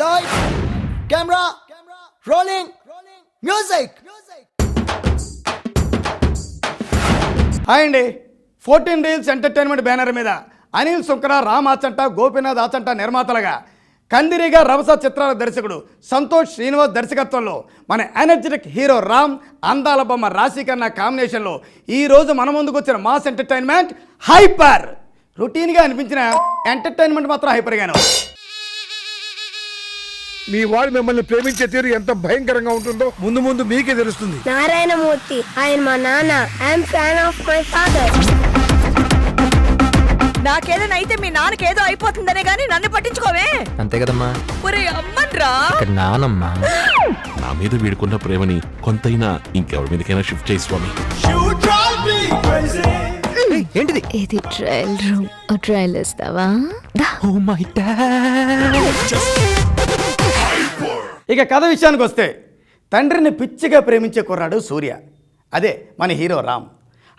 Lights, camera, rolling, music. Hi అండి. 14 reels entertainment banner మీద అనిల్ సుంకర, రామ్ ఆచంట, గోపీనాథ్ ఆచంట నిర్మాతలుగా, కందిరిగా రభస చిత్రాల దర్శకుడు సంతోష్ శ్రీనివాస్ దర్శకత్వంలో మన ఎనర్జెటిక్ హీరో రామ్, అందాల బొమ్మ రాశి కన్నా కాంబినేషన్లో ఈరోజు మన ముందుకు వచ్చిన మాస్ ఎంటర్టైన్మెంట్ హైపర్. రొటీన్గా అనిపించిన ఎంటర్టైన్మెంట్ మాత్రం హైపర్గానే ఉంది. మీ వాడు మిమ్మల్ని ప్రేమించే తీరు ఎంత భయంకరంగా ఉంటుందో ముందు ముందు మీకే తెలుస్తుంది. నారాయణమూర్తి ఆయన మా నాన్న. I'm fan of my father. నాకేదైనా అయితే మీ నాన్నకేదో అయిపోతుందనే గానీ నన్ను పట్టించుకోవే. అంతే కదమ్మా. ఒరే అమ్మన్రా, ఇక్కడ నానమ్మా. నా మీద వీడుకున్న ప్రేమని కొంతైనా ఇంకెవరి మీదకైనా షిఫ్ట్ చేయి స్వామి. ఏంటిది? ఇది ట్రయల్ రూమ్. ట్రయల్ ఇస్తావా? Oh my dad. ఇక కథ విషయానికి వస్తే, తండ్రిని పిచ్చిగా ప్రేమించే కుర్రాడు సూర్య. అదే మన హీరో రామ్.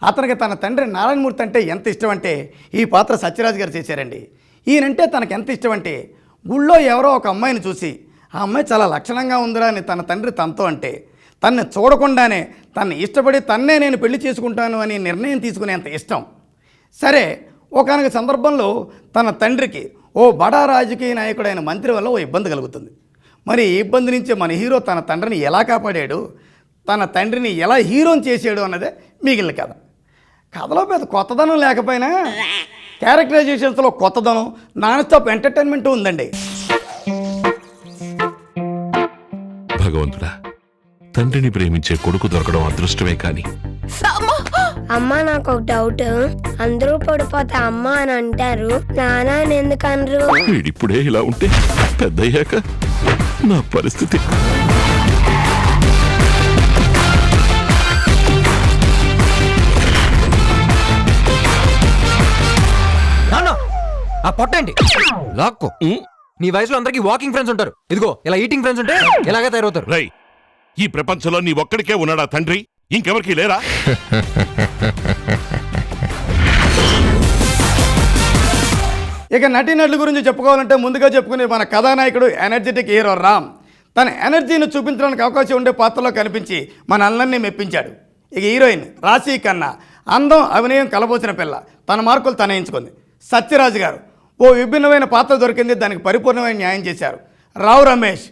అతనికి తన తండ్రి నారాయణమూర్తి అంటే ఎంత ఇష్టం అంటే ఈ పాత్ర సత్యరాజ్ గారు చేశారండి. ఈయనంటే తనకు ఎంత ఇష్టం అంటే, గుళ్ళో ఎవరో ఒక అమ్మాయిని చూసి ఆ అమ్మాయి చాలా లక్షణంగా ఉందిరా అని తన తండ్రి తనతో అంటే, తన్ని చూడకుండానే తన్ని ఇష్టపడి తన్నే నేను పెళ్లి చేసుకుంటాను అని నిర్ణయం తీసుకునేంత ఇష్టం. సరే, ఒకానొక సందర్భంలో తన తండ్రికి ఓ బడా రాజకీయ నాయకుడైన మంత్రి వల్ల ఓ ఇబ్బంది కలుగుతుంది. మరి ఈ ఇబ్బంది నుంచి మన హీరో తన తండ్రిని ఎలా కాపాడాడు, తన తండ్రిని ఎలా హీరోని చేసాడు అన్నదే మిగిలిన కథ. కథలో పెద్ద కొత్తదనం లేకపోయినా క్యారెక్టరైజేషన్స్లో కొత్తదనం, నాన్ స్టాప్ ఎంటర్టైన్మెంట్ ఉందండి. భగవంతుడా, తండ్రిని ప్రేమించే కొడుకు దొరకడం అదృష్టమే కాని. అమ్మ నాకు ఒక డౌట్. అందరూ పడిపోతే అమ్మ అని అంటారు, నాన్న అని ఎందుకు అనరు? వీడిప్పుడే ఇలా ఉంటే పెద్దయ్యాక నా పరిస్థితి. నాన్న, ఆ పొట్టేంటి లాక్కో. నీ వయసులో అందరికి వాకింగ్ ఫ్రెండ్స్ ఉంటారు. ఇదిగో ఇలా ఈటింగ్ ఫ్రెండ్స్ ఉంటే ఇలాగే తయారవుతారు. రై, ఈ ప్రపంచంలో నీ ఒక్కడికే ఉన్నాడా తండ్రి? ఇంకెవరికి లేరా? ఇక నటీనటుల గురించి చెప్పుకోవాలంటే ముందుగా చెప్పుకునే మన కథానాయకుడు ఎనర్జెటిక్ హీరో రామ్. తన ఎనర్జీని చూపించడానికి అవకాశం ఉండే పాత్రలో కనిపించి మన అందరినీ మెప్పించాడు. ఇక హీరోయిన్ రాశి కన్నా అందం, అభినయం కలబోసిన పిల్ల. తన మార్కులు తన ఎంచుకుంది. సత్యరాజ్ గారు ఓ విభిన్నమైన పాత్ర దొరికింది, దానికి పరిపూర్ణమైన న్యాయం చేశారు. రావు రమేష్,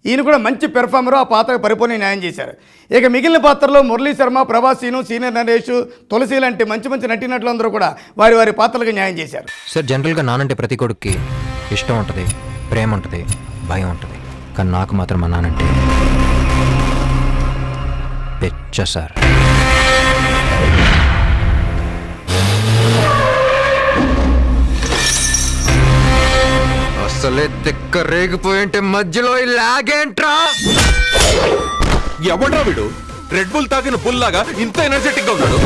ఈయన కూడా మంచి పెర్ఫార్మరు, ఆ పాత్రకు పరిపూర్ణ న్యాయం చేశారు. ఇక మిగిలిన పాత్రలో మురళీ శర్మ, ప్రభాస్, సీనియర్ నరేష్, తులసి లాంటి మంచి మంచి నటీనటులందరూ కూడా వారి వారి పాత్రలకు న్యాయం చేశారు. సార్, జనరల్గా నానంటే ప్రతి కొడుక్కి ఇష్టం ఉంటుంది, ప్రేమ ఉంటుంది, భయం ఉంటుంది. కానీ నాకు మాత్రం మా నానంటే పిచ్చ సార్. అసలే తిక్క రేగిపోయింటే మధ్యలో ఇలాగేంట్రా? ఎవడ్రా వీడు? రెడ్ బుల్ తాగిన బుల్ లాగా ఇంత ఎనర్జెటిక్ గా ఉన్నాడు.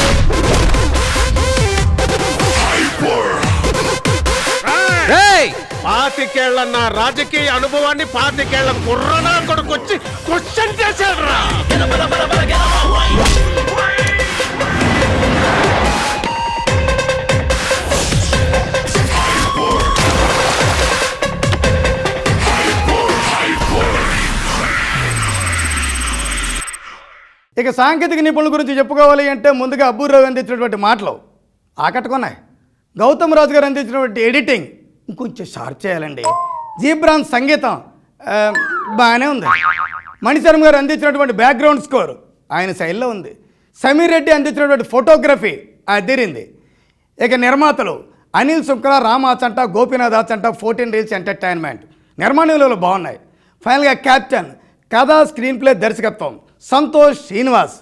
పాతికేళ్ల నా రాజకీయ అనుభవాన్ని 25 కుర్రనా కొడుకొచ్చి క్వశ్చన్ చేశాడు రా. ఇక సాంకేతిక నిపుణుల గురించి చెప్పుకోవాలి అంటే ముందుగా అబ్బూరావు అందించినటువంటి మాటలు ఆకట్టుకున్నాయి. గౌతమ్ రాజు గారు అందించినటువంటి ఎడిటింగ్ ఇంకొంచెం షార్ప్ చేయాలండి. జీబ్రాన్ సంగీతం బాగానే ఉంది. మణిశర్మ గారు అందించినటువంటి బ్యాక్గ్రౌండ్ స్కోర్ ఆయన శైలిలో ఉంది. సమీర్ రెడ్డి అందించినటువంటి ఫోటోగ్రఫీ అదిరింది. ఇక నిర్మాతలు అనిల్ సుంకర, రామ్ ఆచంట, గోపీనాథ్ ఆచంట, 14 రీల్స్ ఎంటర్టైన్మెంట్ నిర్మాణ విలువలు బాగున్నాయి. ఫైనల్గా క్యాప్టెన్, కథ, స్క్రీన్ ప్లే, దర్శకత్వం సంతోష్ శ్రీనివాస్.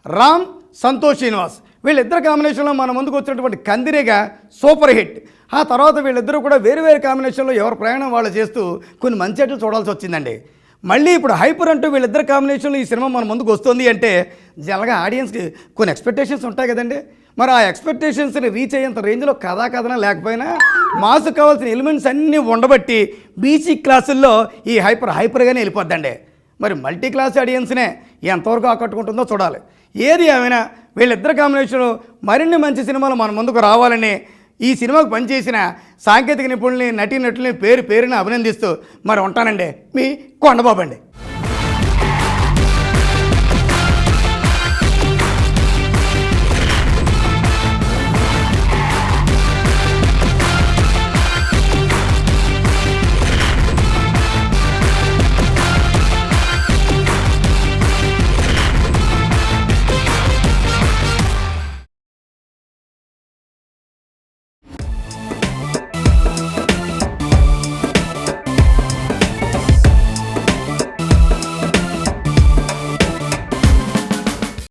రామ్, సంతోష్ శ్రీనివాస్ వీళ్ళిద్దరు కాంబినేషన్లో మన ముందుకు వచ్చినటువంటి కందిరిగా సూపర్ హిట్. ఆ తర్వాత వీళ్ళిద్దరూ కూడా వేరు వేరు కాంబినేషన్లో ఎవరి ప్రయాణం వాళ్ళు చేస్తూ కొన్ని మంచి అట్లు చూడాల్సి వచ్చిందండి. మళ్ళీ ఇప్పుడు హైపర్ అంటూ వీళ్ళిద్దరు కాంబినేషన్లో ఈ సినిమా మన ముందుకు వస్తుంది అంటే జనరల్గా ఆడియన్స్కి కొన్ని ఎక్స్పెక్టేషన్స్ ఉంటాయి కదండి. మరి ఆ ఎక్స్పెక్టేషన్స్ని రీచ్ అయ్యేంత రేంజ్లో కథనం లేకపోయినా మాసు కావాల్సిన ఎలిమెంట్స్ అన్నీ ఉండబట్టి బీసీ క్లాసుల్లో ఈ హైపర్గానే వెళ్ళిపోద్దండి. మరి మల్టీ క్లాస్ ఆడియన్స్నే ఎంతవరకు ఆకట్టుకుంటుందో చూడాలి. ఏది ఏమైనా వీళ్ళిద్దరు కాంబినేషన్లో మరిన్ని మంచి సినిమాలు మన ముందుకు రావాలని ఈ సినిమాకు పనిచేసిన సాంకేతిక నిపుణుల్ని నటీనటుల్ని పేరున అభినందిస్తూ మరి ఉంటానండి మీ కొండబాబు అండి.